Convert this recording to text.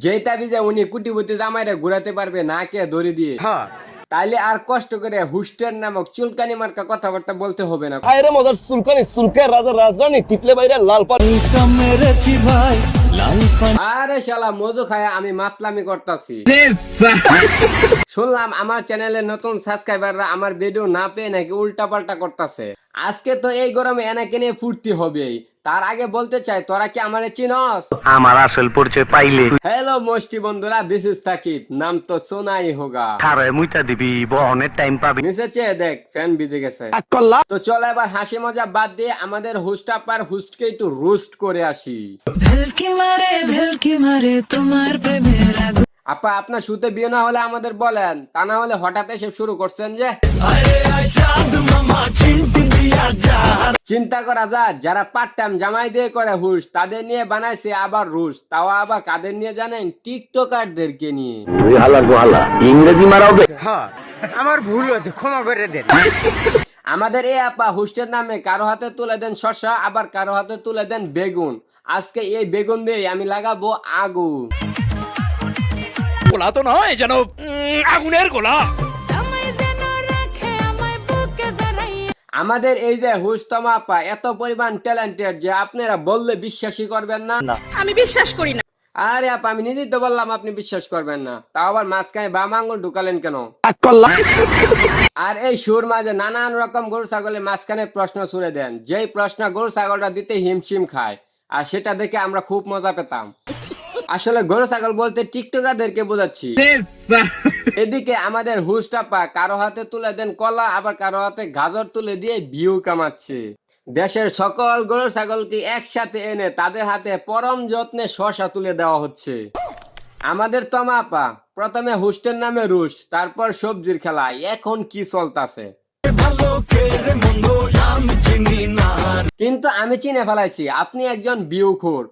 যেই তাবিজে উনি কুটিপতি জামাইরে ঘুরাতে পারবে না কে দড়ি দিয়ে, তাইলে আর কষ্ট করে হুস্টের নামক চুলকানি মার্কা কথাবার্তা বলতে হবে না। আরে মজার চুলকানি, চুলকায় রাজা রাজরানী টিপলে বাইরে লাল পানি মেরেছি ভাই, লাল পানি। আরে শালা মজু খায় আমি মাতলামি করতাছি। শুনলাম আমার চ্যানেলে নতুন সাবস্ক্রাইবাররা আমার ভিডিও না পেয়ে নাকি উল্টা পাল্টা করতেছে। আজকে তো এই গরমে এনাকে নিয়ে ফুর্তি হবেই, তার আগে বলতে চাই তোরা কি আমারে চিনস? আমার আসল পরিচয় পাইলে হ্যালো মোস্টি বন্ধুরা, দিস ইজ সাকিব, নাম তো শোনাই হোগা। খারে মুইটা দিবি, বহনের টাইম পাবি। নিচে চেয়ে দেখ ফ্যান ভিজে গেছে। তো চল এবার হাসি মজা বাদ দিয়ে আমাদের হোস্ট আপার হোস্টকে একটু রোস্ট করে আসি। ভেলকি মারে তোমার প্রেমের আগুন। আপা আপনার শুতে বিয়ে না হলে আমাদের বলেন, তা না হলে হঠাৎ এসে শুরু করছেন যে। চিন্তা করা যায়, যারা পার্ট টাইম জামাই দিয়ে করে হুশ তাদের নিয়ে বানাইছে আবার রুশ, তাও আবার কাদের নিয়ে জানেন? টিকটকারদেরকে নিয়ে। তুই হালা গোহালা ইংরেজি মারাবে। হ্যাঁ আমার ভুল হয়েছে, ক্ষমা করে দেন। আমাদের এই আপা হোস্টের নামে কারো হাতে তুলে দেন শসা, আবার কারো হাতে তুলে দেন বেগুন। আজকে এই বেগুন দিয়ে আমি লাগাবো আগুন। গোলা তো নয় যেন আগুনের গোলা। আমাদের এই যে হুস্তমা আপা এত পরিমাণ ট্যালেন্টেড যে আপনারা বললে বিশ্বাসই করবেন না। আমি বিশ্বাস করি না। আরে আপা আমি নিজেই তো বললাম আপনি বিশ্বাস করবেন না, তাও আবার মাঝখানে বাম আঙ্গুল ঢুকালেন কেন? আর এই সুর মাঝে নানান রকম গরু ছাগলের মাঝখানে প্রশ্ন ছুড়ে দেন, যেই প্রশ্ন গরু ছাগলটা দিতে হিমশিম খায়, আর সেটা দেখে আমরা খুব মজা পেতাম। আসলে গরু ছাগল বলতে টিকটকারদেরকে বোঝাচ্ছি। এদিকে আমাদের হুস্টাপা কারো হাতে তুলে দেন কলা, আবার কারো হাতে গাজর তুলে দিয়ে ভিউ কামাচ্ছে। দেশের সকল গরু ছাগলকে একসাথে এনে তাদের হাতে পরম যত্নে শসা তুলে দেওয়া হচ্ছে। আমাদের তমাপা প্রথমে হুস্টের নামে রুশ, তারপর সবজির খেলা, এখন কি চলতাছে? কিন্তু আমি চিনে ফেলাইছি আপনি একজন ভিউখোর।